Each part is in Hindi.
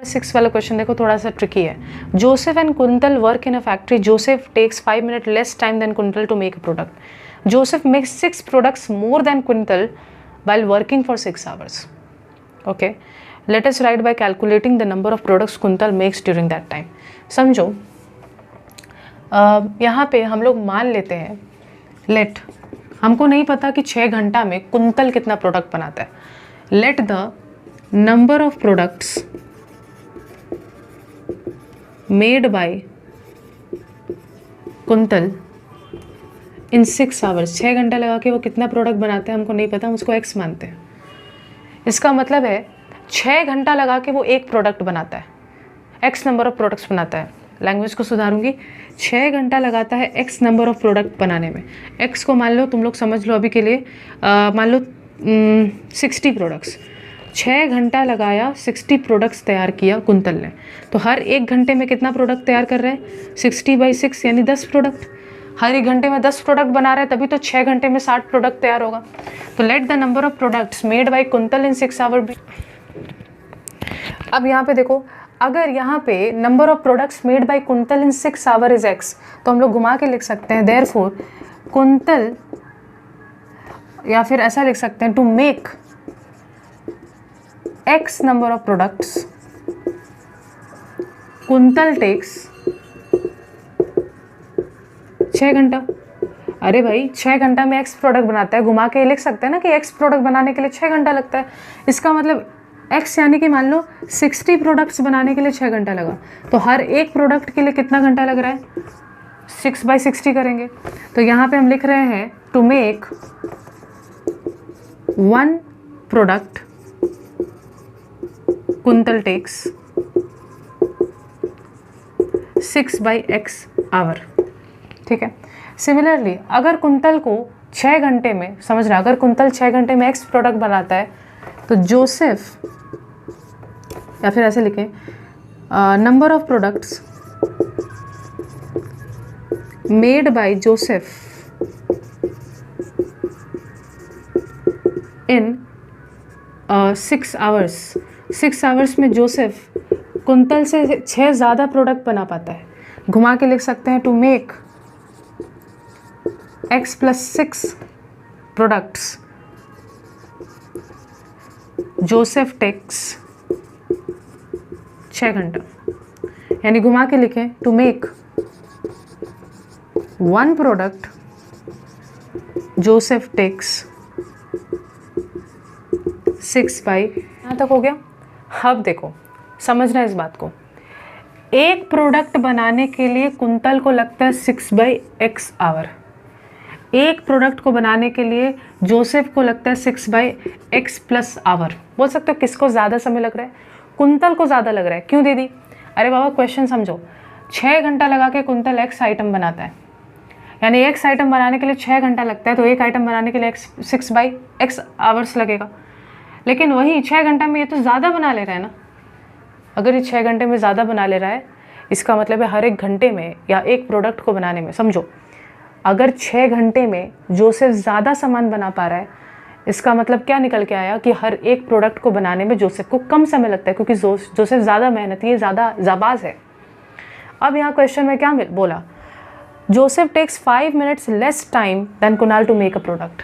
6 वाला क्वेश्चन देखो, थोड़ा सा ट्रिकी है। Joseph and Kuntal work in a factory. Joseph takes 5 minute less time than Kuntal to make a product. Joseph makes 6 products more than Kuntal while working for 6 hours. Okay, let us write by calculating the number of products Kuntal makes during that time. समझो, यहाँ पे हम लोग मान लेते हैं, लेट, हमको नहीं पता कि 6 घंटा में कुंतल कितना प्रोडक्ट बनाता है। Late the number of products made by Kuntal in 6 hours, 6 घंटा लगा के वो कितना प्रोडक्ट बनाते हैं हमको नहीं पता, हम उसको x मानते हैं। इसका मतलब है 6 घंटा लगा के वो एक प्रोडक्ट बनाता है, x नंबर ऑफ प्रोडक्ट्स बनाता है। लैंग्वेज को सुधारूंगी, 6 घंटा लगाता है x नंबर ऑफ प्रोडक्ट बनाने में। x को मान लो, तुम लोग समझ लो अभी के लिए, मान लो 60 प्रोडक्ट्स। 6 घंटा लगाया, 60 प्रोडक्ट्स तैयार किया कुंतल ने, तो हर 1 घंटे में कितना प्रोडक्ट तैयार कर रहे हैं? 60/6 यानी 10 प्रोडक्ट। हर 1 घंटे में 10 प्रोडक्ट बना रहे हैं, तभी तो 6 घंटे में 60 प्रोडक्ट तैयार होगा। तो let the number of products made by Kuntal in 6 hour be. अब यहाँ पे देखो, अगर यहाँ पे number of products made by Kuntal in 6 hour is x, तो हम लोग घुमा के लिख सकते हैं देयरफॉर कुंतल, या फिर ऐसा लिख सकते हैं to make x number of products Kuntal takes 6 घंटा। अरे भाई 6 घंटा में x प्रोडक्ट बनाता है, घुमा के लिख सकते हैं ना कि x प्रोडक्ट बनाने के लिए 6 घंटा लगता है। इसका मतलब x यानी कि मान लो 60 प्रोडक्ट्स बनाने के लिए 6 घंटा लगा, तो हर एक प्रोडक्ट के लिए कितना घंटा लग रहा है? 6/60 करेंगे। तो यहाँ पे हम लिख रहे हैं to make 1 product Kuntal takes 6/x hour. ठीक है। सिमिलरली अगर कुंतल को 6 घंटे में, समझ रहे, अगर कुंतल 6 घंटे में x प्रोडक्ट बनाता है, तो जोसेफ, या फिर ऐसे लिखें number of products made bye Joseph in 6 hours. 6 hours में जोसेफ कुंतल से 6 ज़्यादा प्रोडक्ट बना पाता है। घुमा के लिख सकते हैं to make x + 6 products Joseph takes 6 घंटा, यानी घुमा के लिखें to make 1 product Joseph takes 6/। यहाँ तक हो गया। अब देखो, समझना इस बात को, एक प्रोडक्ट बनाने के लिए कुंतल को लगता है 6/x आवर। एक प्रोडक्ट को बनाने के लिए जोसेफ को लगता है 6/x + आवर। बोल सकते हो किसको ज़्यादा समय लग रहा है? कुंतल को ज़्यादा लग रहा है। क्यों दीदी? अरे बाबा क्वेश्चन समझो, 6 घंटा लगा के कुंतल x आइटम बनाता है, यानी x आइटम बनाने के लिए 6 घंटा लगता है, तो एक आइटम बनाने के लिए 6/x आवर्स लगेगा। लेकिन वही 6 घंटा में ये तो ज़्यादा बना ले रहा है ना। अगर ये 6 घंटे में ज़्यादा बना ले रहा है, इसका मतलब है हर 1 घंटे में या एक प्रोडक्ट को बनाने में, समझो अगर 6 घंटे में जोसेफ ज़्यादा सामान बना पा रहा है, इसका मतलब क्या निकल के आया कि हर एक प्रोडक्ट को बनाने में जोसेफ को कम समय लगता है, क्योंकि जोसेफ ज़्यादा मेहनती है, ज़्यादा जाबाज है। अब यहाँ क्वेश्चन में क्या बोला? Joseph takes 5 minutes less time than Kunal to make a product.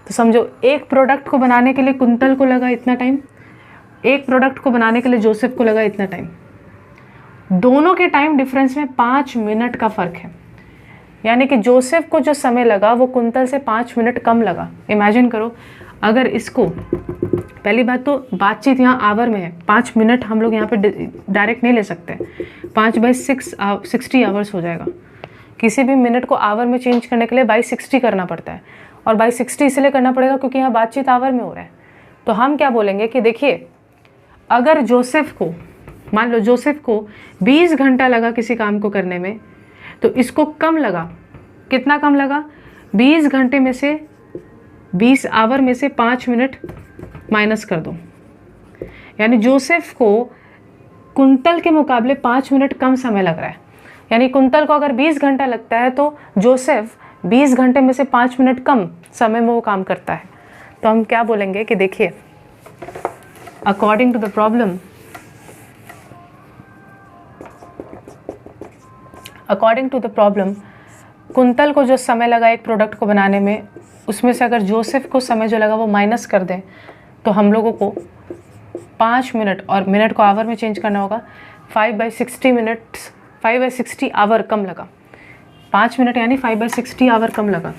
तो समझो एक प्रोडक्ट को बनाने के लिए कुंतल को लगा इतना टाइम, एक प्रोडक्ट को बनाने के लिए जोसेफ को लगा इतना टाइम। दोनों के टाइम डिफरेंस में 5 मिनट का फ़र्क है, यानी कि जोसेफ को जो समय लगा वो कुंतल से 5 मिनट कम लगा। इमेजिन करो, अगर इसको, पहली बात तो बातचीत यहाँ आवर में है, 5 मिनट हम लोग यहाँ पे डायरेक्ट नहीं ले सकते, 5/6 60 आवर्स हो जाएगा। किसी भी मिनट को आवर में चेंज करने के लिए 60 करना पड़ता है, और 60 इसलिए करना पड़ेगा क्योंकि यहाँ बातचीत आवर में हो रहा है। तो हम क्या बोलेंगे कि देखिए, अगर जोसेफ को, मान लो जोसेफ को 20 घंटा लगा किसी काम को करने में, तो इसको कम लगा। कितना कम लगा? 20 घंटे में से, 20 आवर में से 5 मिनट माइनस कर दो, यानी जोसेफ को कुंतल के मुकाबले 5 मिनट कम समय लग रहा है। यानी कुंतल को अगर 20 घंटा लगता है, तो जोसेफ 20 घंटे में से 5 मिनट कम समय में वो काम करता है। तो हम क्या बोलेंगे कि देखिए, according to the problem, according to the problem Kuntal को जो समय लगा एक प्रोडक्ट को बनाने में, उसमें से अगर जोसेफ को समय जो लगा वो माइनस कर दें तो हम लोगों को 5 मिनट, और मिनट को आवर में चेंज करना होगा, 5/60 मिनट्स, 5/60 आवर कम लगा। 5 मिनट यानी 5/60 आवर कम लगा।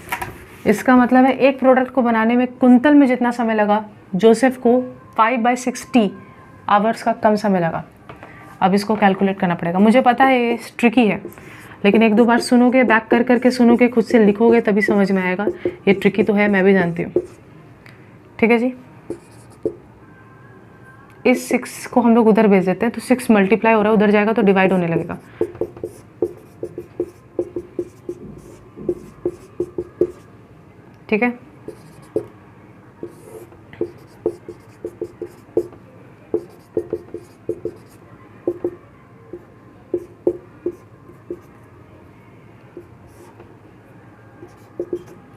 इसका मतलब है एक प्रोडक्ट को बनाने में कुंतल में जितना समय लगा, जोसेफ को 5/60 आवर्स का कम समय लगा। अब इसको कैलकुलेट करना पड़ेगा। मुझे पता है ये ट्रिकी है, लेकिन एक दो बार सुनोगे, बैक कर करके सुनोगे, खुद से लिखोगे, तभी समझ में आएगा। ये ट्रिकी तो है, मैं भी जानती हूँ। ठीक है जी। इस 6 को हम लोग उधर भेज देते हैं, तो 6 मल्टीप्लाई हो रहा है, उधर जाएगा तो डिवाइड होने लगेगा। ठीक है।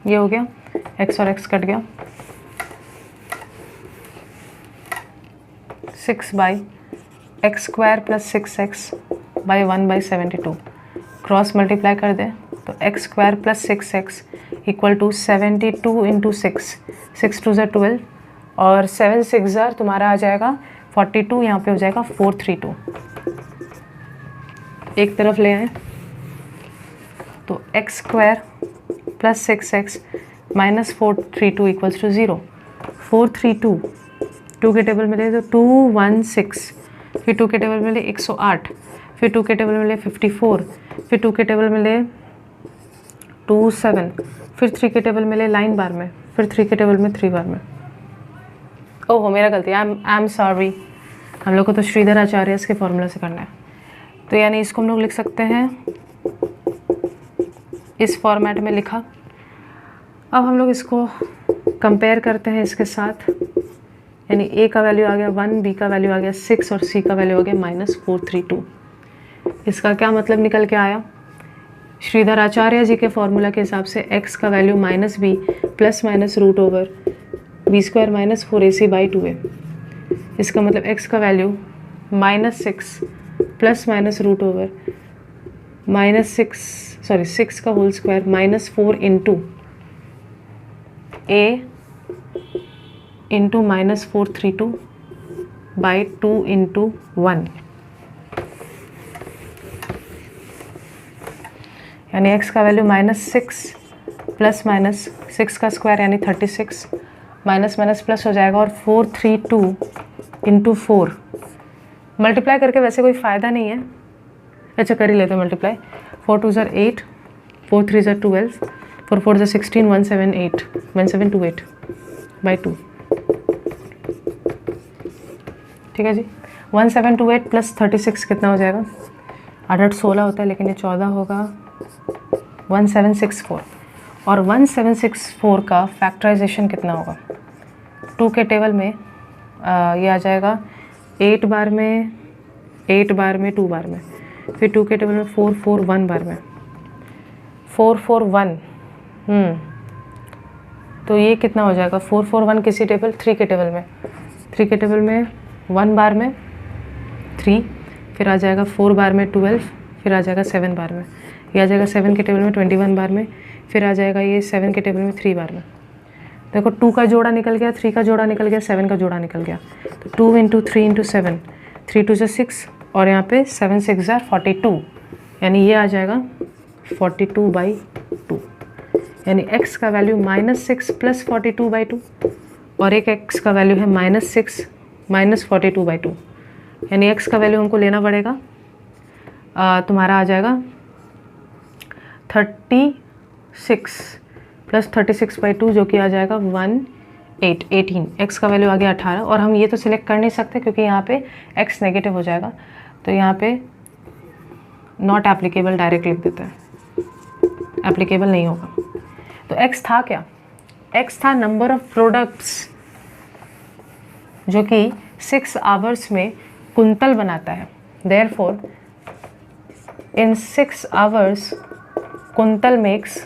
ये हो गया, x और x कट गया। 6/x² + 6x by 1/72 cross multiply कर दें तो x² + 6x = 72 × 6, 6 2 = 12 और 7 6 तुम्हारा आ जाएगा 42, यहाँ पे हो जाएगा 432। एक तरफ ले आए तो x² + 6x - 432 = 0। 432 2 के टेबल में ले तो 216, फिर 2 के टेबल में ले 108, फिर 2 के टेबल में ले 54, फिर 2 के टेबल में ले 27, फिर 3 के टेबल में ले लाइन बार में, फिर 3 के टेबल में 3 बार में। ओहो मेरा गलती, आई एम सॉरी। हम लोग को तो श्रीधर आचार्य इसके फॉर्मूला से करना है। तो यानी इसको हम लोग लिख सकते हैं, इस फॉर्मेट में लिखा। अब हम लोग इसको कंपेयर करते हैं इसके साथ, यानी a का वैल्यू आ गया 1, b का वैल्यू आ गया 6 और c का वैल्यू आ गया -432। इसका क्या मतलब निकल के आया? श्रीधर आचार्य जी के फॉर्मूला के हिसाब से x का वैल्यू -b ± √b² - 4ac/2a। इसका मतलब x का वैल्यू -6 ± -6 का होल स्क्वायर -4 × a × -432/2 × 1, यानी x का वैल्यू -6 ± 6 का स्क्वायर यानी 36, माइनस माइनस प्लस हो जाएगा और 432 × 4 मल्टीप्लाई करके वैसे कोई फ़ायदा नहीं है। अच्छा कर ही लेते हैं मल्टीप्लाई। 4 2 = 8, 4 3 = 12, 4 4 = 16, 1728/2। ठीक है जी। 1728 + 36 कितना हो जाएगा? 8 16 होता है, लेकिन ये 14 होगा। 1764, और 1764 का फैक्टराइजेशन कितना होगा? 2 के टेबल में ये आ जाएगा 8 बार में, 8 बार में, 2 बार में, फिर 2 के टेबल में 441 बार में, 441। तो ये कितना हो जाएगा? 441 किसी टेबल? 3 के टेबल में, 3 के टेबल में 1 बार में 3, फिर आ जाएगा 4 बार में 12, फिर आ जाएगा 7 बार में, ये आ जाएगा 7 के टेबल में 21 बार में, फिर आ जाएगा ये 7 के टेबल में 3 बार में। देखो 2 का जोड़ा निकल गया, 3 का जोड़ा निकल गया, 7 का जोड़ा निकल गया। तो 2 × 3 × 7, 3 2 = 6 और यहाँ पे 7 6 = 42, यानी ये आ जाएगा 42/2, यानी x का वैल्यू -6 + 42/2 और एक x का वैल्यू है -6 - 42/2, यानी x का वैल्यू हमको लेना पड़ेगा, तुम्हारा आ जाएगा 36 + 36/2 जो कि आ जाएगा 18। x का वैल्यू आ गया 18, और हम ये तो सिलेक्ट कर नहीं सकते क्योंकि यहाँ पे x नेगेटिव हो जाएगा, तो यहाँ पे नॉट एप्लीकेबल डायरेक्ट लिख देते हैं, एप्लीकेबल नहीं होगा। तो x था क्या? x था नंबर ऑफ प्रोडक्ट्स जो कि 6 आवर्स में कुंतल बनाता है। Therefore in 6 hours quintal makes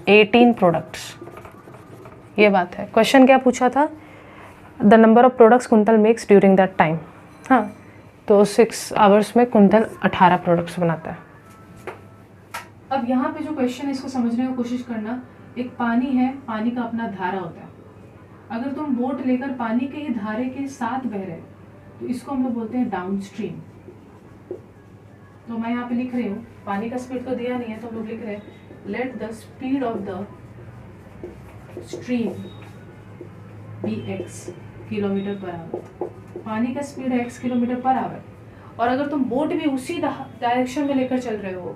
18 products. ये बात है। क्वेश्चन क्या पूछा था? The number of products quintal makes during that time. हाँ, तो 6 आवर्स में कुंतल 18 प्रोडक्ट्स बनाता है। अब यहाँ पे जो क्वेश्चन है इसको समझने की कोशिश करना। एक पानी है, पानी का अपना धारा होता है। अगर तुम बोट लेकर पानी के ही धारे के साथ बह रहे तो इसको हम लोग बोलते हैं डाउन स्ट्रीम। तो मैं यहाँ पे लिख रही हूँ, पानी का स्पीड तो दिया नहीं है तो हम लोग लिख रहे हैं let the speed of the stream be x kilometre per hour. पानी का स्पीड है x किलोमीटर पर आवर, और अगर तुम बोट भी उसी डायरेक्शन में लेकर चल रहे हो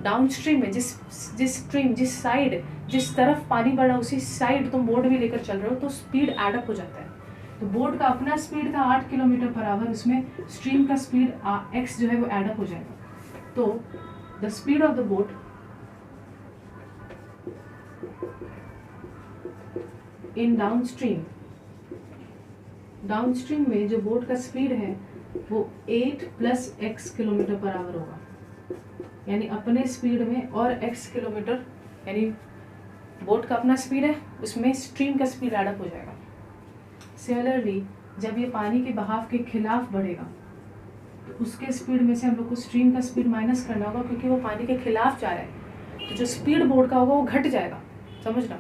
डाउन स्ट्रीम में, जिस साइड, जिस तरफ पानी बढ़ रहा है उसी साइड तुम बोट भी लेकर चल रहे हो, तो स्पीड एडअप हो जाता है। तो बोट का अपना स्पीड था 8 किलोमीटर पर आवर, उसमें स्ट्रीम का स्पीड x जो है वो एडअप हो जाएगा। तो the speed of the boat in down stream में जो बोट का स्पीड है वो 8 + x किलोमीटर पर आवर होगा, यानी अपने स्पीड में और x किलोमीटर, यानी बोट का अपना स्पीड है उसमें स्ट्रीम का स्पीड एडअप हो जाएगा। सिमिलरली जब ये पानी के बहाव के खिलाफ बढ़ेगा तो उसके स्पीड में से हम लोग को स्ट्रीम का स्पीड माइनस करना होगा, क्योंकि वो पानी के खिलाफ जा रहा है तो जो स्पीड बोट का होगा वो घट जाएगा। समझना,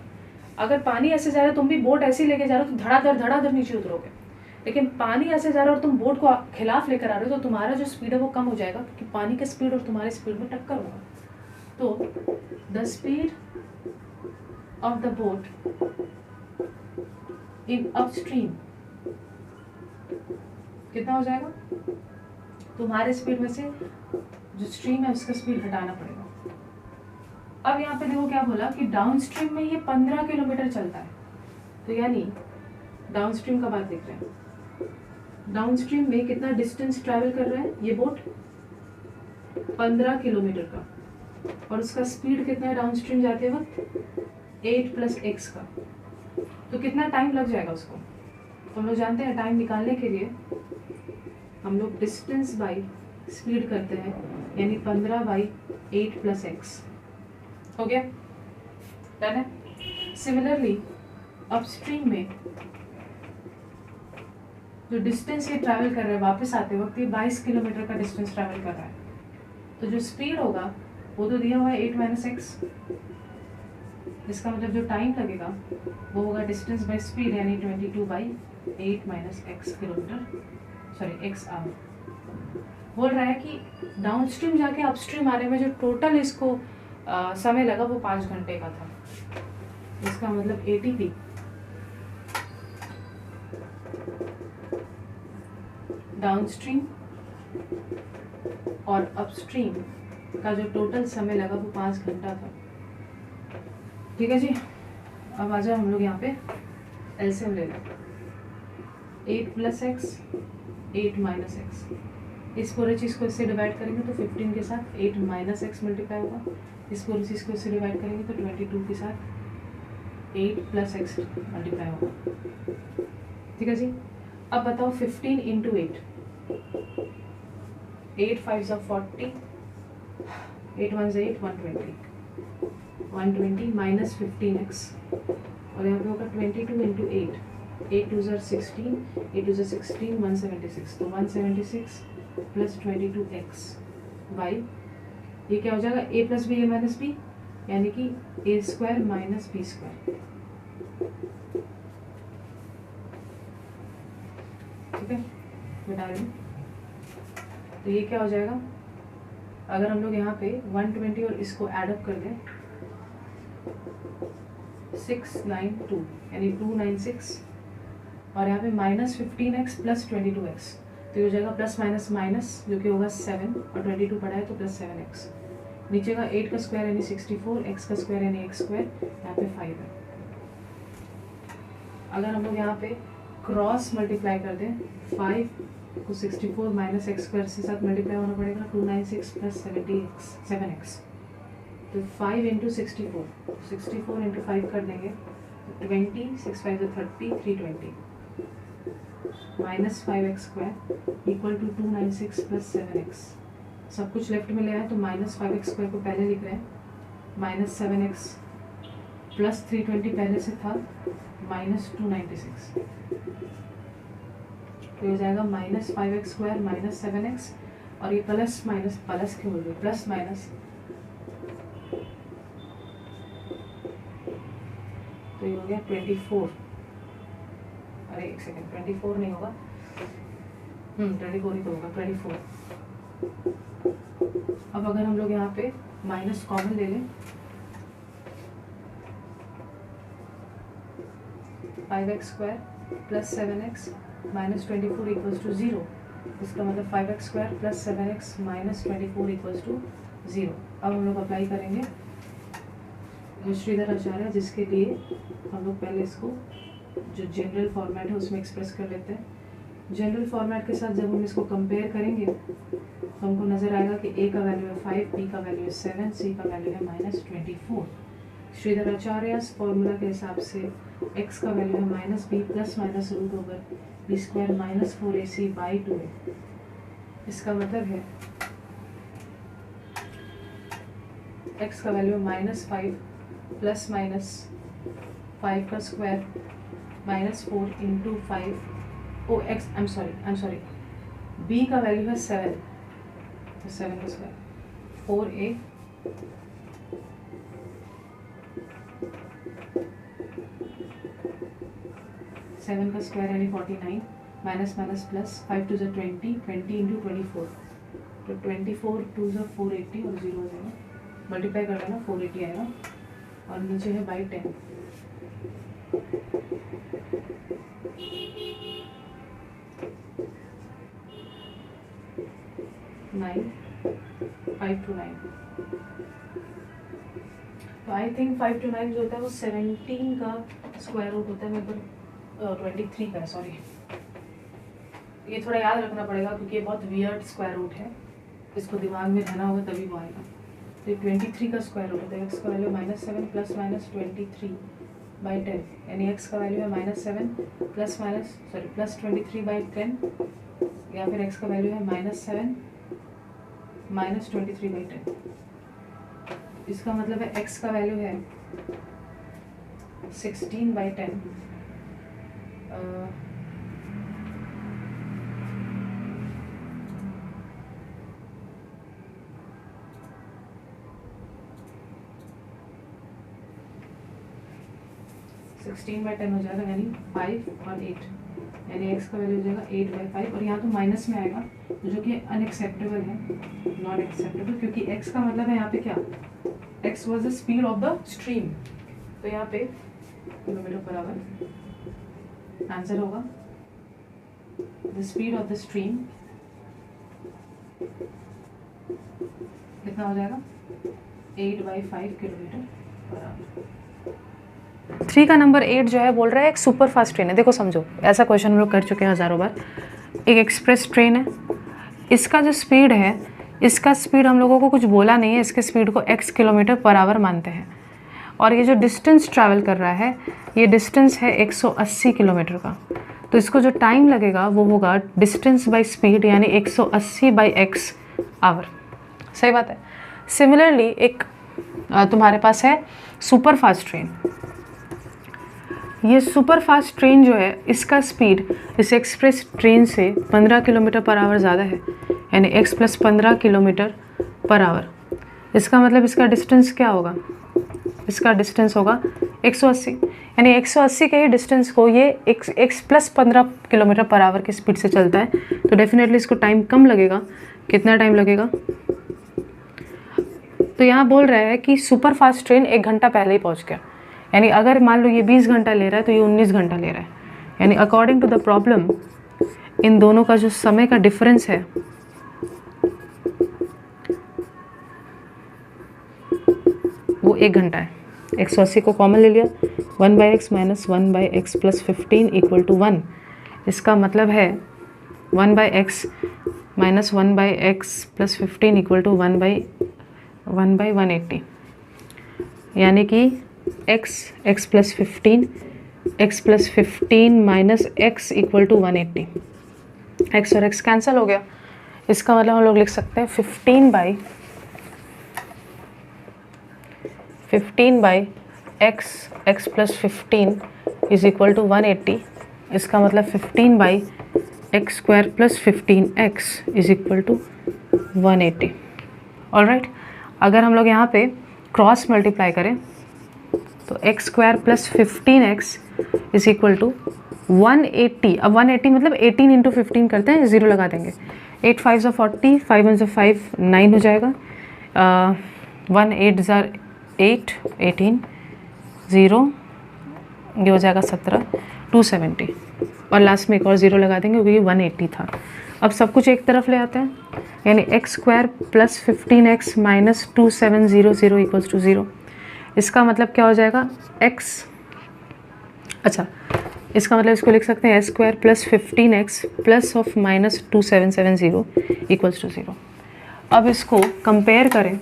अगर पानी ऐसे जा रहा है तुम भी बोट ऐसे ही लेके जा रहे हो तो धड़ाधड़ नीचे उतरोगे, लेकिन पानी ऐसे जा रहा है और तुम बोट को खिलाफ लेकर आ रहे हो तो तुम्हारा जो स्पीड है वो कम हो जाएगा, क्योंकि पानी का स्पीड और तुम्हारे स्पीड में टक्कर होगा। तो the speed of the boat in upstream कितना हो जाएगा, तुम्हारे स्पीड में से जो स्ट्रीम है उसका स्पीड घटाना पड़ेगा। अब यहाँ पे देखो क्या बोला कि डाउन स्ट्रीम में ये 15 किलोमीटर चलता है, तो यानी डाउन स्ट्रीम का बात देख रहे हैं। डाउन स्ट्रीम में कितना डिस्टेंस ट्रैवल कर रहा है ये बोट, 15 किलोमीटर का, और उसका स्पीड कितना है डाउन स्ट्रीम जाते वक्त 8 + x का। तो कितना टाइम लग जाएगा उसको, तो हम लोग जानते हैं टाइम निकालने के लिए हम लोग डिस्टेंस बाई स्पीड करते हैं, यानी 15/8 + x हो गया, डन है। सिमिलरली अपस्ट्रीम में जो डिस्टेंस ये ट्रैवल कर रहा है वापस आते वक्त ये 22 किलोमीटर का डिस्टेंस ट्रैवल कर रहा है, तो जो स्पीड होगा वो तो दिया हुआ है 8 - x, इसका मतलब जो टाइम लगेगा वो होगा डिस्टेंस बाय स्पीड, यानी 22/8 - x kilometre, sorry x hour. बोल रहा है कि डाउन स्ट्रीम जाके अपस्ट्रीम आने में जो टोटल इसको समय लगा वो 5 घंटे का था। इसका मतलब ATP डाउनस्ट्रीम और अपस्ट्रीम का जो टोटल समय लगा वो 5 घंटा था। ठीक है जी, अब आ जाओ हम लोग यहाँ पे एलसीएम ले लें। 8 + x 8 - x, इस पूरे चीज़ को इससे डिवाइड करेंगे तो 15 के साथ 8 - x मल्टीप्लाई होगा, इस पूरी चीज़ को इससे डिवाइड करेंगे तो 22 के साथ 8 + x मल्टीप्लाई होगा। ठीक है जी, अब बताओ 15 × 8, 8 × 5 = 40, 8 × 1 = 8, 120 - 15x, और यहाँ पे होगा 22 × 8, 8 × 2 = 16, 8 × 2 = 16, 176, तो 176 + 22x बाई ये क्या हो जाएगा a + b a - b, यानी कि a² - b²। ठीक है, बता रही हूँ, तो ये क्या हो जाएगा अगर हम लोग यहाँ पे 120 और इसको एडअप कर दें 692, यानी 296, और यहाँ पे -15x + 22x, तो ये हो जाएगा +- जो कि होगा 7, और 22 पड़ा है तो +7x, नीचे का 8 का स्क्वायर यानी 64, x का स्क्वायर यानी x², यहाँ पे 5 है। अगर हम लोग यहाँ पे क्रॉस मल्टीप्लाई कर दें 5 को 64 - x² से साथ मल्टीप्लाई होना पड़ेगा, 296 + 7x, तो 5 × 64, 64 × 5 कर देंगे 20, 6 × 5 = 30, 320 -5x² = 296 + 7x। सब कुछ लेफ्ट में ले आए तो -5x² को पहले लिख रहे हैं, -7x + 320 पहले से था, -296, तो हो जाएगा माइनस 5x² माइनस 7x, और ये प्लस माइनस प्लस क्यों बोल रही, प्लस माइनस, तो ये हो गया 24, अरे एक सेकेंड 24 नहीं होगा, 24 ही तो होगा, 24। अब अगर हम लोग यहाँ पे माइनस कॉमन ले लें, 5x² plus 7x minus 24 equals to 0, इसका मतलब 5x² plus 7x minus 24 equals to 0। अब हम लोग अप्लाई करेंगे जो श्रीधर आचार्य, जिसके लिए हम लोग पहले इसको जो जनरल फॉर्मेट है उसमें एक्सप्रेस कर लेते हैं। जनरल फॉर्मेट के साथ जब हम इसको कंपेयर करेंगे तो हमको नज़र आएगा कि a का वैल्यू है 5, b का वैल्यू है 7, c का वैल्यू है माइनस 24। श्रीधर आचार्य फॉर्मूला के हिसाब से x का वैल्यू है minus b plus minus root over b² minus 4ac by 2 है। इसका मतलब है x का वैल्यू है माइनस 5 प्लस माइनस 5 का square minus 4 into 5, oh x I am sorry b का वैल्यू है 7, तो 7 का स्क्वायर 4a सेवन का स्क्वायर यानी 49 minus minus plus 5 to 20, 20 into 24, तो 24 टू 480 और 0 हो जाएगा, मल्टीप्लाई कर देना 480 आएगा, और नीचे है बाई 10। 9 5 to 9, तो आई थिंक 5 to 9 जो होता है वो 17 का स्क्वायर रूट होता है, मेरे पर 23 का, सॉरी ये थोड़ा याद रखना पड़ेगा क्योंकि ये बहुत वियर्ड स्क्वायर रूट है, इसको दिमाग में रहना होगा तभी वो आएगा। तो ये 23 का स्क्वायर रूट होता है, एक्स का value minus 7 plus minus 23 by 10, यानी एक्स का वैल्यू है माइनस 7 प्लस 23 बाई 10, या फिर एक्स का वैल्यू है माइनस 7 माइनस 23 बाई 10। इसका मतलब है एक्स का वैल्यू है 16 बाई 10, सिक्सटीन बाई 10 हो जाएगा, यानी 5 और 8, यानी x का वैल्यू हो जाएगा 8 बाई 5, और यहाँ तो माइनस में आएगा जो कि अनएक्सेप्टेबल है, नॉट एक्सेप्टेबल, क्योंकि x का मतलब है यहाँ पे क्या, x was the speed of the stream, तो यहाँ पे किलोमीटर पर आवर आंसर होगा the speed of the stream कितना हो जाएगा 8 बाई 5 किलोमीटर पर आवर। 3 का नंबर 8 जो है बोल रहा है एक सुपर फास्ट ट्रेन है। देखो समझो, ऐसा क्वेश्चन हम लोग कर चुके हैं हज़ारों बार। एक एक्सप्रेस ट्रेन है, इसका जो स्पीड है, इसका स्पीड हम लोगों को कुछ बोला नहीं है, इसके स्पीड को x किलोमीटर पर आवर मानते हैं, और ये जो डिस्टेंस ट्रैवल कर रहा है ये डिस्टेंस है 180 किलोमीटर का, तो इसको जो टाइम लगेगा वो होगा डिस्टेंस बाई स्पीड, यानी 180 बाई x आवर। सही बात है। सिमिलरली एक तुम्हारे पास है सुपर फास्ट ट्रेन। ये सुपर फास्ट ट्रेन जो है इसका स्पीड इस एक्सप्रेस ट्रेन से 15 किलोमीटर पर आवर ज़्यादा है, यानी x plus 15 kilometre per our. इसका मतलब इसका डिस्टेंस क्या होगा, इसका डिस्टेंस होगा 180, यानी 180 के ही डिस्टेंस को ये x plus 15 kilometre per our की स्पीड से चलता है, तो डेफिनेटली इसको टाइम कम लगेगा। कितना टाइम लगेगा, तो यहाँ बोल रहा है कि सुपर फास्ट ट्रेन 1 घंटा पहले ही पहुँच गया, यानी अगर मान लो ये 20 घंटा ले रहा है तो ये 19 घंटा ले रहा है, यानी अकॉर्डिंग टू द प्रॉब्लम इन दोनों का जो समय का डिफरेंस है वो 1 घंटा है। 180 को कॉमन ले लिया, 1 by x minus 1 by x plus 15 equal to 1। इसका मतलब है 1 by x minus 1 by x plus 15 equal to 1 by 180, यानी कि x plus 15 minus x equal to 180। x और x कैंसिल हो गया, इसका मतलब हम लोग लिख सकते हैं 15 by x plus 15 is equal to 180। इसका मतलब 15 by x square plus 15x is equal to 180। Alright, अगर हम लोग यहाँ पे क्रॉस मल्टीप्लाई करें तो x square plus 15x is equal to 180। अब 180 मतलब 18 इंटू 15 करते हैं, 0 लगा देंगे। 8 5 ज़ा 40, 5 1 ज़ा 5, 9 हो जाएगा। 1 8 ज़ा 8, 18, 0, ये हो जाएगा 17, 270 और लास्ट में एक और 0 लगा देंगे क्योंकि 180 था। अब सब कुछ एक तरफ ले आते हैं, यानी x square plus 15x minus 2700 equals to 0। इसका मतलब क्या हो जाएगा x, अच्छा इसका मतलब इसको लिख सकते हैं एक्स स्क्वायर प्लस 15x प्लस ऑफ माइनस 2770 इक्वल्स टू 0। अब इसको कंपेयर करें,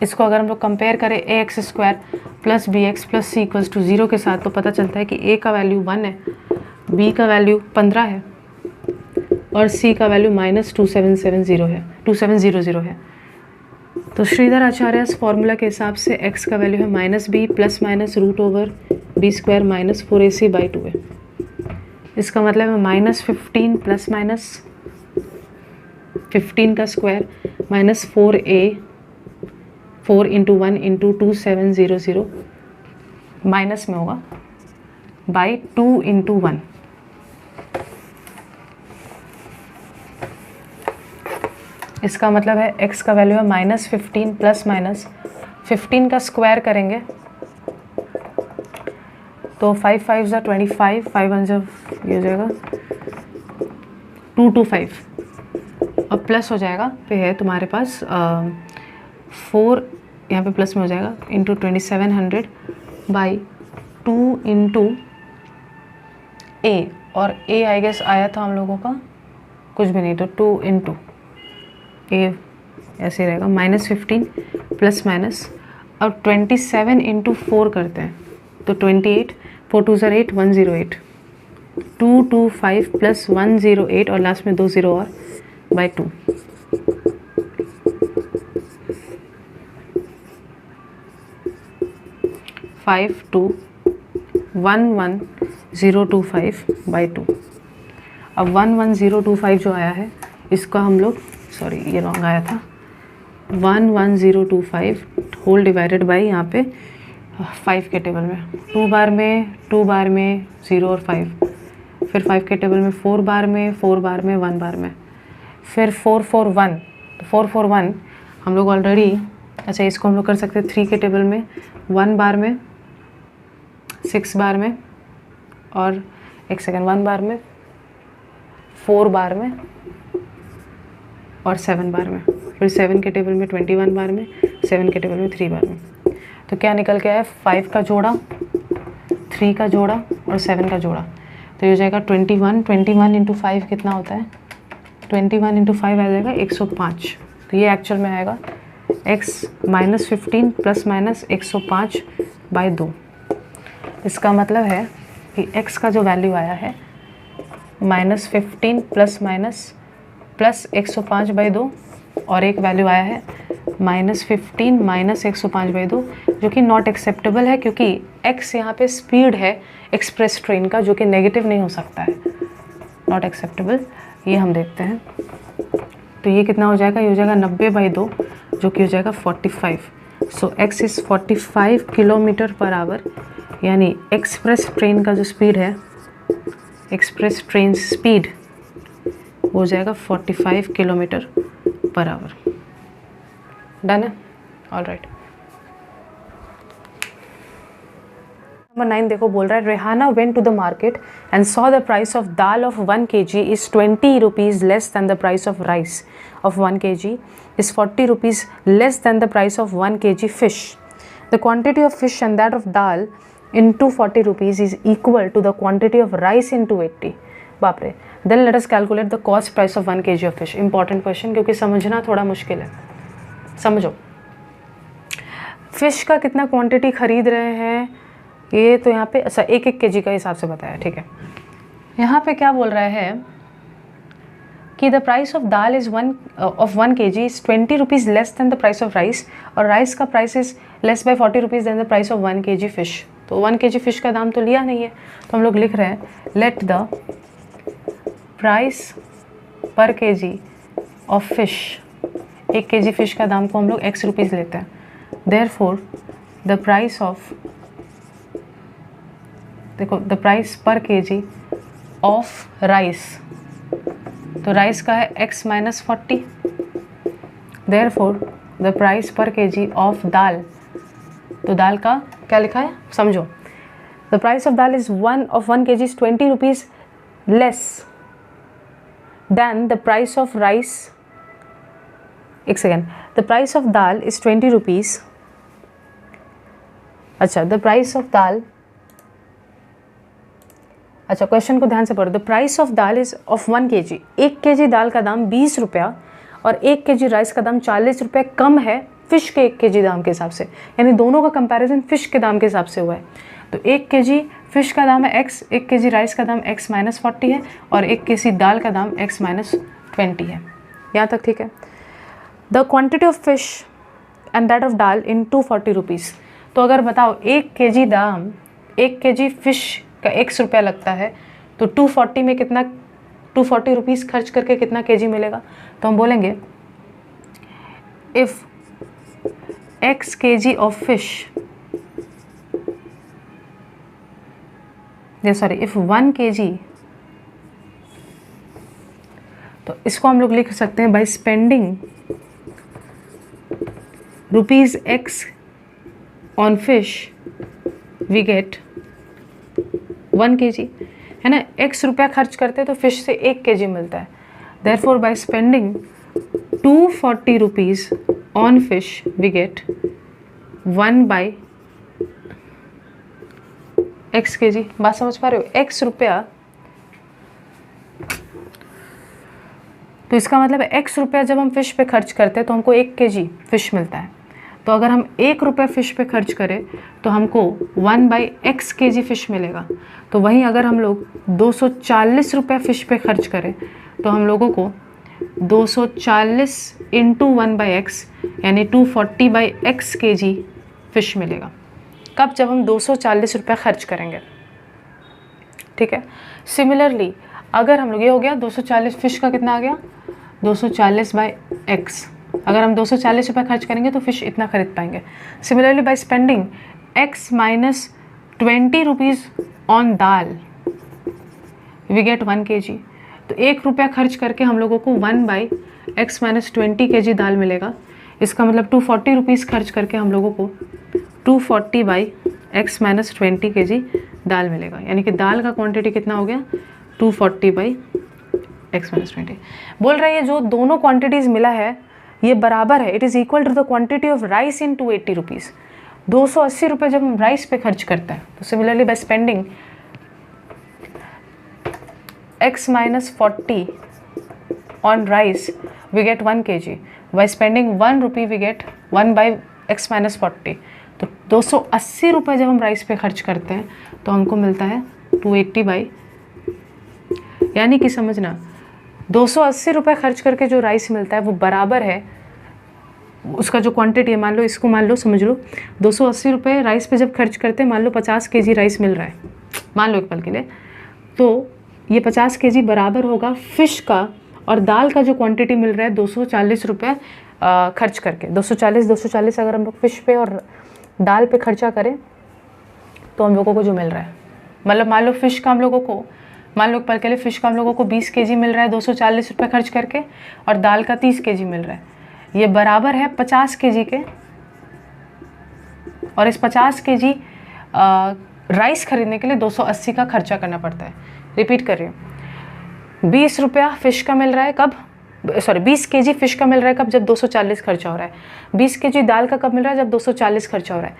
इसको अगर हम लोग कंपेयर करें a x square plus b x plus c equals to 0 के साथ, तो पता चलता है कि ए का वैल्यू 1 है, बी का वैल्यू 15 है और सी का वैल्यू माइनस 2700 है। तो श्रीधर आचार्य फॉर्मूला के हिसाब से x का वैल्यू है minus b plus minus root over b square minus 4ac/2 है। इसका मतलब है माइनस 15 प्लस माइनस 15 का square minus 4a 4 into 1 into 2700 minus में होगा बाई 2 इंटू 1। इसका मतलब है x का वैल्यू है माइनस 15 प्लस माइनस 15 का स्क्वायर करेंगे तो 5 5 ज़ा 25, 5 1 ज़ा ये हो जाएगा 225 और प्लस हो जाएगा पे है तुम्हारे पास 4 यहाँ पे प्लस में हो जाएगा इंटू 2700 बाई 2 इंटू a, और a आई गेस आया था हम लोगों का कुछ भी नहीं, तो 2 इंटू ए ऐसे रहेगा माइनस 15 प्लस माइनस, अब 27 इंटू 4 करते हैं तो 28, 4 2 ज़ा 8, 108, 225 प्लस 108 और लास्ट में 2 0 और बाई 2। 11025 बाई 2। अब 11025 जो आया है इसका हम लोग, सॉरी ये रॉन्ग आया था, 11025 होल डिवाइडेड बाई यहाँ पे 5 के टेबल में 2 बार में 0 और 5, फिर 5 के टेबल में 4 बार में 1 बार में, फिर 441, तो 441 हम लोग ऑलरेडी, अच्छा इसको हम लोग कर सकते हैं 3 के टेबल में 1 बार में 6 बार में और 1 सेकेंड 1 बार में 4 बार में और 7 बार में, फिर 7 के टेबल में 21 बार में, 7 के टेबल में 3 बार में। तो क्या निकल के आया 5 का जोड़ा, 3 का जोड़ा और 7 का जोड़ा, तो ये हो जाएगा 21 इंटू 5 कितना होता है, 21 इंटू 5 आ जाएगा 105। तो ये एक्चुअल में आएगा x minus 15 plus minus 105 by 2। इसका मतलब है कि x का जो वैल्यू आया है minus 15 plus minus plus 105 by 2 और एक वैल्यू आया है माइनस 15 माइनस 105 बाई 2, जो कि नॉट एक्सेप्टेबल है क्योंकि x यहाँ पे स्पीड है एक्सप्रेस ट्रेन का, जो कि नेगेटिव नहीं हो सकता है, नॉट एक्सेप्टेबल। ये हम देखते हैं, तो ये कितना हो जाएगा, ये हो जाएगा 90 बाई 2 जो कि हो जाएगा 45। सो x is 45 kilometre per our, यानी एक्सप्रेस ट्रेन का जो स्पीड है, एक्सप्रेस ट्रेन स्पीड हो जाएगा 45 किलोमीटर पर आवर। डन है, ऑल राइट। नंबर 9 देखो, बोल रहा है Rehana went to the market and saw the price of dal of 1 kg is 20 rupees less than the price of rice of 1 kg is 40 rupees less than the price of 1 kg fish. The quantity of fish and that of dal into 40 rupees is equal to the quantity of rice into 80. बाप रे। Then let us calculate the cost price of 1 kg of fish. Important question, क्योंकि समझना थोड़ा मुश्किल है। समझो, फिश का कितना क्वांटिटी खरीद रहे हैं, ये तो यहाँ पे अच्छा 1-1 kg का हिसाब से बताया, ठीक है। यहाँ पे क्या बोल रहा है कि the price of dal is 1 kg is 20 rupees less than the price of rice, और राइस का price is less by 40 rupees than the price of 1 kg fish. तो 1 kg फिश का दाम तो लिया नहीं है, तो हम लोग लिख रहे हैं लेट द प्राइस पर KG of fish, 1 KG fish का दाम को हम लोग x रुपीज़ लेते हैं, देयरफॉर द प्राइस ऑफ, देखो द प्राइस पर केजी ऑफ राइस, तो राइस का है x minus 40, therefore the price पर केजी ऑफ दाल, तो दाल का क्या लिखा है समझो, the price of dal is 1 kg is 20 rupees less than the price of rice, एक second, the price of dal is 20 rupees, अच्छा द प्राइस ऑफ दाल, अच्छा क्वेश्चन को ध्यान से पढ़ो, the price of dal is of 1 kg, 1 kg दाल का दाम 20 रुपया और 1 kg राइस का दाम 40 रुपये कम है फिश के 1 kg दाम के हिसाब से, यानी दोनों का कंपैरिजन फिश के दाम के हिसाब से हुआ है। तो 1 kg फिश का दाम है x, 1 kg राइस का दाम x माइनस 40 है और 1 kg दाल का दाम x माइनस 20 है। यहाँ तक ठीक है। The quantity of fish and that of dal in 240 rupees, तो अगर बताओ 1 kg दाम, 1 kg फिश का x रुपया लगता है, तो 240 में कितना, 240 रुपीज़ खर्च करके कितना kg मिलेगा, तो हम बोलेंगे if x kg of fish, sorry if 1 kg, तो इसको हम लोग लिख सकते हैं by spending rupees x on fish we get 1 kg, है ना, x रुपया खर्च करते हैं तो फिश से 1 kg मिलता है, therefore by spending 240 rupees on fish we get 1 x kg। बात समझ पा रहे हो, x रुपया, तो इसका मतलब है x रुपया जब हम फिश पे खर्च करते हैं तो हमको 1 kg फिश मिलता है, तो अगर हम 1 रुपया फिश पे खर्च करें तो हमको 1/x kg फिश मिलेगा। तो वहीं अगर हम लोग 240 रुपया फिश पे खर्च करें तो हम लोगों को 240 इंटू 1/x यानी 240/x kg फिश मिलेगा। कब, जब हम 240 रुपया खर्च करेंगे, ठीक है। सिमिलरली अगर हम लोग, ये हो गया 240, फिश का कितना आ गया 240/x, अगर हम 240 रुपये खर्च करेंगे तो फिश इतना खरीद पाएंगे। Similarly by spending x minus 20 rupees on dal we get 1 kg, तो 1 रुपया खर्च करके हम लोगों को 1/x माइनस 20 kg दाल मिलेगा। इसका मतलब 240 रुपीज़ खर्च करके हम लोगों को 240/x माइनस 20 kg दाल मिलेगा, यानी कि दाल का क्वांटिटी कितना हो गया 240/x माइनस 20। बोल रहा है ये जो दोनों क्वांटिटीज़ मिला है ये बराबर है, it is equal to the quantity of rice in 280 rupees. 280 रुपये जब हम राइस पे खर्च करते हैं तो similarly by spending x minus 40 on rice we get 1 kg, by spending 1 rupee we get 1/x minus 40। तो 280 रुपये जब हम राइस पे खर्च करते हैं तो हमको मिलता है 280 यानी कि समझना 280 रुपये खर्च करके जो राइस मिलता है वो बराबर है उसका जो क्वांटिटी है, मान लो इसको, मान लो समझ लो 280 रुपये राइस पे जब खर्च करते हैं, मान लो 50 kg राइस मिल रहा है, मान लो एक पल के लिए, तो ये 50 kg बराबर होगा फिश का और दाल का जो क्वांटिटी मिल रहा है 240 रुपये खर्च करके। 240 अगर हम लोग फिश पे और दाल पे खर्चा करें तो हम लोगों को जो मिल रहा है, मतलब मान लो फिश का हम लोगों को, मान लो पर के लिए फिश का हम लोगों को 20 kg मिल रहा है 240 रुपये खर्च करके और दाल का 30 kg मिल रहा है, ये बराबर है 50 kg के। और इस 50 kg राइस खरीदने के लिए 280 का खर्चा करना पड़ता है। रिपीट कर रही हूँ, 20 रुपया फिश का मिल रहा है कब, सॉरी 20 kg फिश का मिल रहा है कब, जब 240 खर्चा हो रहा है। 20 kg दाल का कब मिल रहा है, जब 240 खर्चा हो रहा है।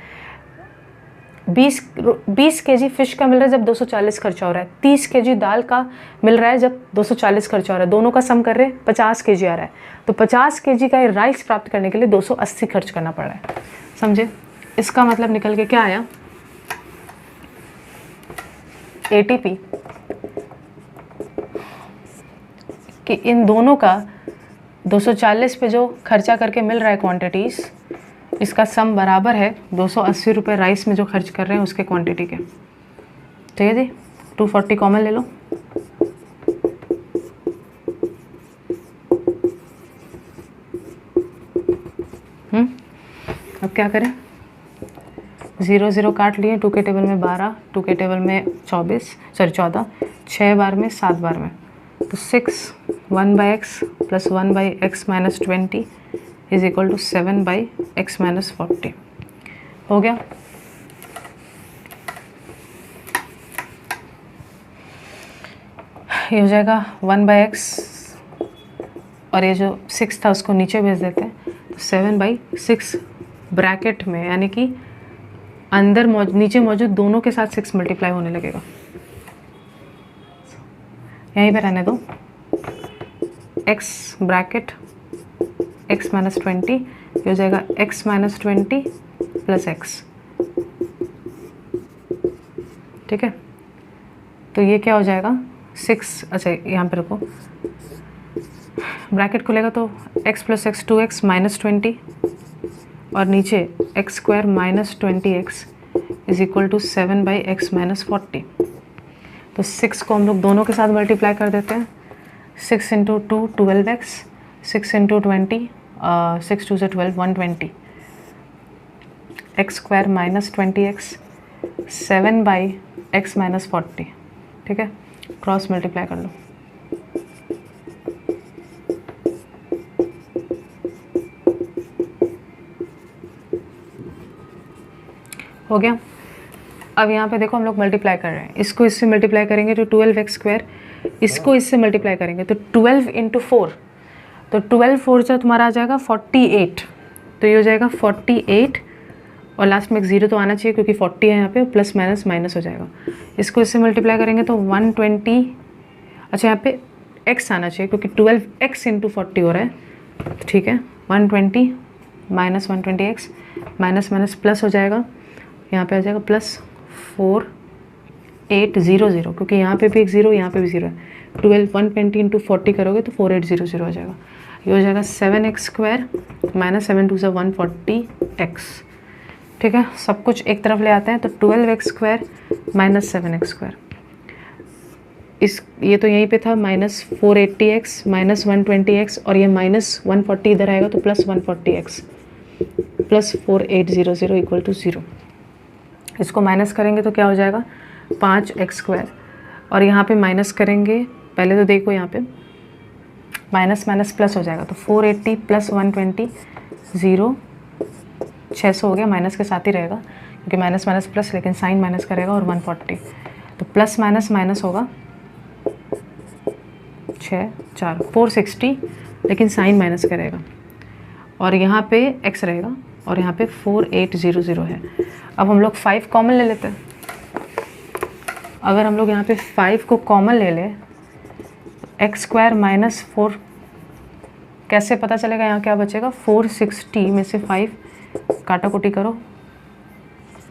20 kg फिश का मिल रहा है जब 240 खर्चा हो रहा है। 30 kg दाल का मिल रहा है जब 240 खर्चा हो रहा है। दोनों का सम कर रहे हैं 50 kg आ रहा है, तो 50 kg का राइस प्राप्त करने के लिए 280 खर्च करना पड़ रहा है। समझे? इसका मतलब निकल के क्या आया, ATP कि इन दोनों का 240 पे जो खर्चा करके मिल रहा है क्वांटिटीज़, इसका सम बराबर है 280 रुपये राइस में जो खर्च कर रहे हैं उसके क्वांटिटी के। ठीक है जी, 240 कॉमन ले लो, क्या करें, 0 0 काट लिए, 2 के टेबल में 12, 2 के टेबल में 14, 6 बार में 7 बार में, तो 6 1/x plus 1/x minus 20 is equal to 7/x minus 40 हो गया। ये हो जाएगा 1/x और ये जो 6 था उसको नीचे भेज देते हैं, तो 7/6 ब्रैकेट में, यानी कि अंदर नीचे मौजूद दोनों के साथ 6 मल्टीप्लाई होने लगेगा। यहीं पे रहने दो, x ब्रैकेट x माइनस 20, ये हो जाएगा x माइनस 20 प्लस x, ठीक है। तो ये क्या हो जाएगा 6, अच्छा यहाँ पे रुको, ब्रैकेट खुलेगा तो x plus x 2x minus 20 और नीचे x square minus 20x is equal to 7/x minus 40। तो 6 को हम लोग दोनों के साथ मल्टीप्लाई कर देते हैं, 6 इंटू 2 12x, 6 इंटू 20 6 2 से 12 120, x square minus 20x 7/x minus 40, ठीक है। क्रॉस मल्टीप्लाई कर लो, हो गया। अब यहाँ पे देखो हम लोग मल्टीप्लाई कर रहे हैं, इसको इससे मल्टीप्लाई करेंगे तो 12x स्क्वायर, इसको इससे मल्टीप्लाई करेंगे तो 12 इंटू 4, तो 12 4 से तुम्हारा आ जाएगा 48, तो ये हो जाएगा 48 और लास्ट में एक 0 तो आना चाहिए क्योंकि 40 है यहाँ पे, प्लस माइनस माइनस हो जाएगा। इसको इससे मल्टीप्लाई करेंगे तो 120, अच्छा यहाँ पे x आना चाहिए क्योंकि 12x इंटू 40 हो रहा है, ठीक है। 120 minus 120x minus minus plus हो जाएगा, यहाँ पे आ जाएगा प्लस 4800, क्योंकि यहाँ पे भी एक 0 यहाँ पे भी 0 है। 120 इंटू 40 करोगे तो 4800 हो जाएगा। ये हो जाएगा 7x स्क्वायर माइनस 7 2 से 140x, ठीक है। सब कुछ एक तरफ ले आते हैं तो 12x square minus 7x square, इस ये तो यहीं पे था माइनस 480x माइनस 120x और ये माइनस 140 इधर आएगा तो plus 140x plus 4800 equal to 0। इसको माइनस करेंगे तो क्या हो जाएगा 5x स्क्वायर, और यहाँ पे माइनस करेंगे, पहले तो देखो यहाँ पे माइनस माइनस प्लस हो जाएगा, तो 480 प्लस 120 0, 600 हो गया, माइनस के साथ ही रहेगा क्योंकि माइनस माइनस प्लस, लेकिन साइन माइनस करेगा, और 140, तो प्लस माइनस माइनस होगा 6 4 460, लेकिन साइन माइनस करेगा, और यहाँ पे x रहेगा और यहाँ पे 4800 है। अब हम लोग 5 कॉमन ले लेते हैं। अगर हम लोग यहाँ पे 5 को कॉमन ले लें, एक्स स्क्वायर माइनस 4 कैसे पता चलेगा, यहाँ क्या बचेगा 460 में से 5 काटा कुटी करो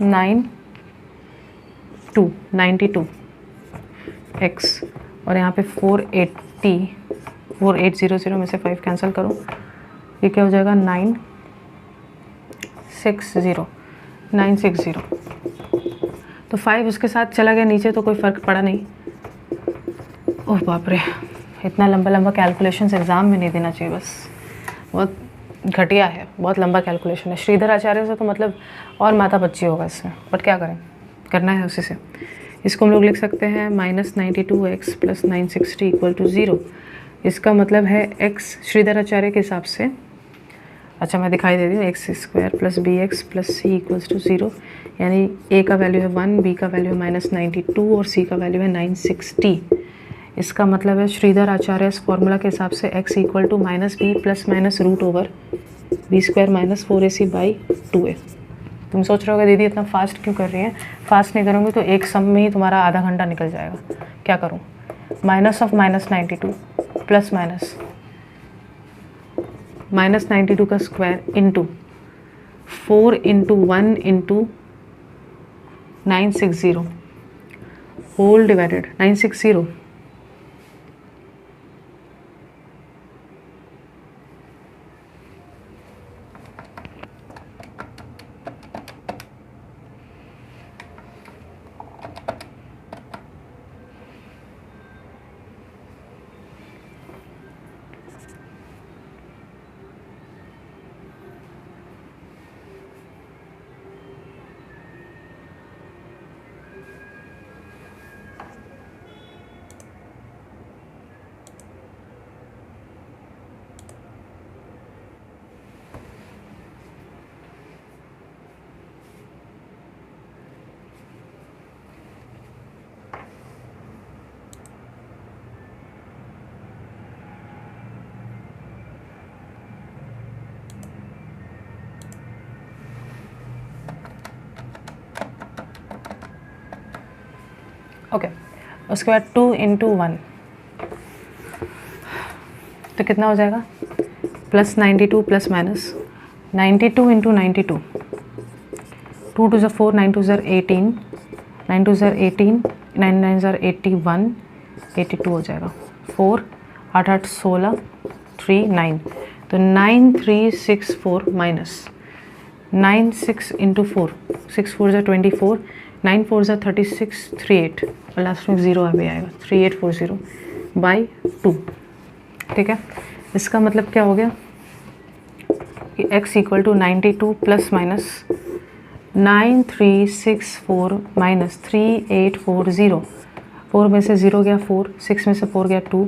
92 x, और यहाँ पे 4800 में से 5 कैंसिल करो, ये क्या हो जाएगा 960। तो 5 उसके साथ चला गया नीचे तो कोई फ़र्क पड़ा नहीं। ओह बाप रे, इतना लंबा लंबा कैलकुलेशंस एग्ज़ाम में नहीं देना चाहिए, बस बहुत घटिया है, बहुत लंबा कैलकुलेशन है। श्रीधर आचार्य से तो मतलब और माथा बच्ची होगा इसमें, बट क्या करें, करना है उसी से। इसको हम लोग लिख सकते हैं -92x प्लस 960 इक्वल टू 0। इसका मतलब है x श्रीधर आचार्य के हिसाब से, अच्छा मैं दिखाई दे रही हूँ, x square plus b x plus c equals to 0, यानी a का वैल्यू है 1, b का वैल्यू है -92 और c का वैल्यू है 960। इसका मतलब है श्रीधर आचार्य इस फॉर्मूला के हिसाब से x equal to -b plus minus root over b square minus 4ac by 2a। तुम सोच रहे होगे दीदी इतना फास्ट क्यों कर रही हैं, फास्ट नहीं करूँगी तो एक सम में ही तुम्हारा आधा घंटा निकल जाएगा। क्या करूँ, माइनस ऑफ -92 प्लस माइनस -92 का square into 4 into 1 into 960 whole divided 960। उसके बाद 2 इंटू 1, तो कितना हो जाएगा +92 प्लस माइनस 92 इंटू 92, 2 2 4, 9 2 18, 9 2 18, 9 9 81, 82 हो जाएगा। 4 8 8 16, 3 9, तो 9364 माइनस 9 6 इंटू 4, 6 4 24, 9 4 36, 38 और लास्ट में 0 अभी आएगा 3840 बाई 2। ठीक है, इसका मतलब क्या हो गया कि x equal to 92 plus minus 9364 minus 3840, 4 में से 0 गया 4, 6 में से 4 गया 2,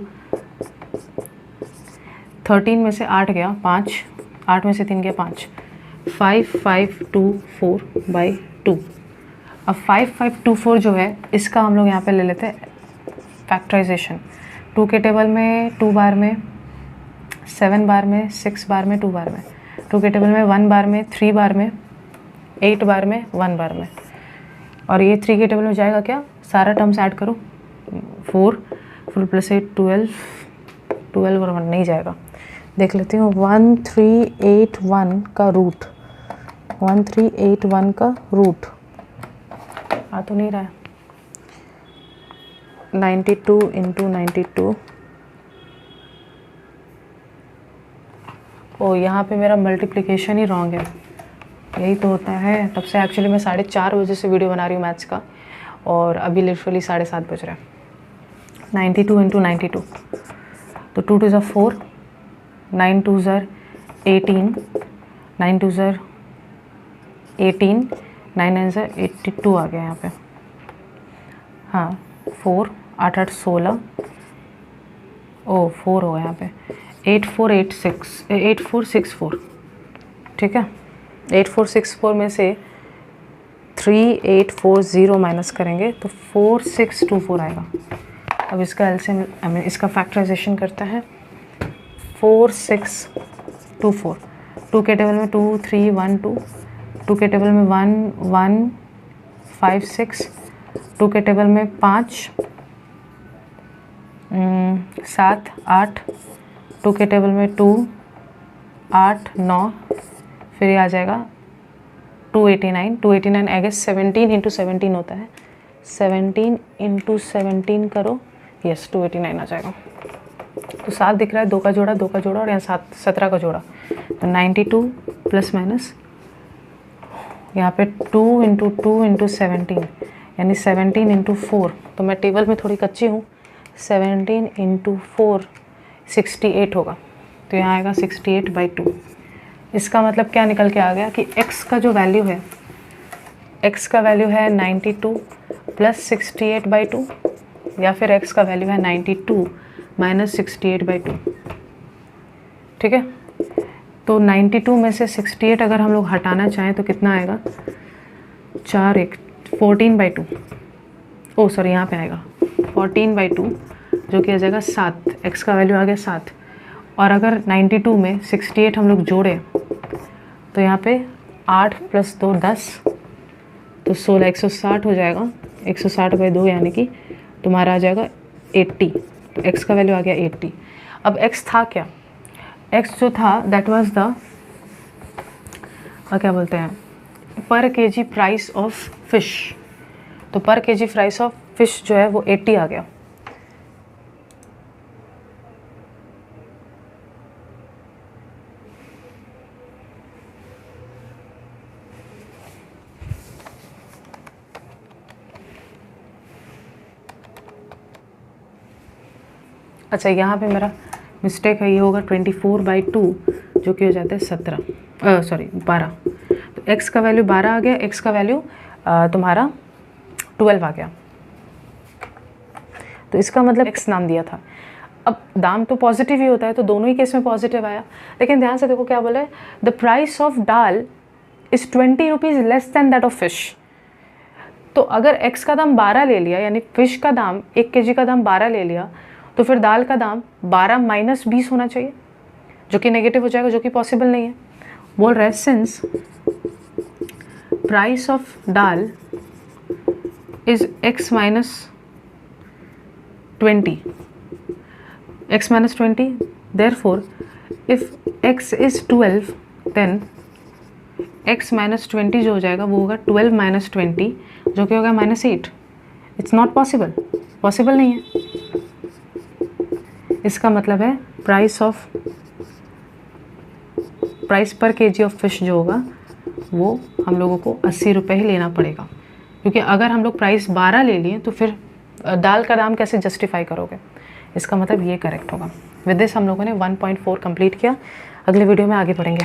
13 में से 8 गया 5, 8 में से 3 गया 5, 5524 बाई 2। अब 5524 जो है इसका हम लोग यहाँ पे ले लेते हैं फैक्टराइजेशन। 2 के टेबल में 2 बार में, 7 बार में, 6 बार में, 2 बार में, 2 के टेबल में 1 बार में, 3 बार में, 8 बार में, 1 बार में, और ये 3 के टेबल में जाएगा क्या, सारा टर्म्स ऐड करो, 4 प्लस 8 12, 12 और 1 नहीं जाएगा। देख लेती हूँ 1381 का रूट, 1381 का रूट आ तो नहीं रहा है। 92 इंटू 92, ओ यहाँ पे मेरा मल्टीप्लिकेशन ही रॉन्ग है, यही तो होता है। तब से एक्चुअली मैं 4:30 बजे से वीडियो बना रही हूँ मैथ्स का, और अभी लिटरली 7:30 बज रहा है। 92 इंटू 92, तो 2 2 4, 9 2 18, 9 2 18, 9 9 82 आ गया यहाँ पे। हाँ 4 8 8 16, ओ 4 होगा यहाँ पे, 8464, ठीक है। 8464 में से 3840 माइनस करेंगे तो 4624 आएगा। अब इसका एलसीएम इसका फैक्टराइजेशन करते हैं। 4624, 2 के टेबल में 2 3 1 2, 2 के टेबल में 1 1 5 6, 2 के टेबल में 5 7 8, 2 के टेबल में 2 8 9, फिर ये आ जाएगा 289, 289 आई गेस 17 इंटू 17 होता है, 17 इंटू 17 करो, यस 289 आ जाएगा। तो 7 दिख रहा है, 2 का जोड़ा, 2 का जोड़ा, और यहाँ 17 का जोड़ा, तो 92 प्लस माइनस यहाँ पे 2 इंटू 2 इंटू 17 यानी 17 इंटू 4, तो मैं टेबल में थोड़ी कच्ची हूँ, 17 इंटू 4 68 होगा, तो यहाँ आएगा 68/2। इसका मतलब क्या निकल के आ गया कि x का जो वैल्यू है, x का वैल्यू है 92 प्लस 68/2, या फिर x का वैल्यू है 92 माइनस 68/2, ठीक है। तो 92 में से 68 अगर हम लोग हटाना चाहें तो कितना आएगा, 14/2, ओ सॉरी यहाँ पे आएगा 14/2, जो कि आ जाएगा 7, x का वैल्यू आ गया 7, और अगर 92 में 68 हम लोग जोड़े तो यहाँ पे 8 प्लस 2 10, तो 16 160 हो जाएगा, 160/2 यानी कि तुम्हारा आ जाएगा 80, तो x का वैल्यू आ गया 80। अब x था क्या, x जो था दैट वाज द क्या बोलते हैं, पर केजी प्राइस ऑफ फिश, तो पर केजी प्राइस ऑफ फिश जो है वो 80 आ गया। अच्छा यहाँ पे मेरा मिस्टेक है, ये होगा 24/2 जो कि हो जाता है 12। तो x का वैल्यू 12 आ गया, x का वैल्यू तुम्हारा 12 आ गया, तो इसका मतलब x नाम दिया था। अब दाम तो पॉजिटिव ही होता है, तो दोनों ही केस में पॉजिटिव आया, लेकिन ध्यान से देखो क्या बोला है, the price of dal is 20 rupees less then that of fish. तो अगर x का दाम 12 ले लिया, यानी फ़िश का दाम 1 kg का दाम 12 ले लिया, तो फिर दाल का दाम 12 माइनस 20 होना चाहिए, जो कि नेगेटिव हो जाएगा, जो कि पॉसिबल नहीं है। बोल रहा है since price of dal is x minus 20, x minus 20, therefore if x is 12 then x minus 20 जो हो जाएगा वो होगा 12 minus 20 जो कि होगा -8। इट्स नॉट पॉसिबल, पॉसिबल नहीं है। इसका मतलब है प्राइस पर केजी ऑफ फिश जो होगा वो हम लोगों को 80 रुपये ही लेना पड़ेगा, क्योंकि अगर हम लोग प्राइस 12 ले लिए तो फिर दाल का दाम कैसे जस्टिफाई करोगे। इसका मतलब ये करेक्ट होगा। विद दिस हम लोगों ने 1.4 कंप्लीट किया। अगले वीडियो में आगे बढ़ेंगे।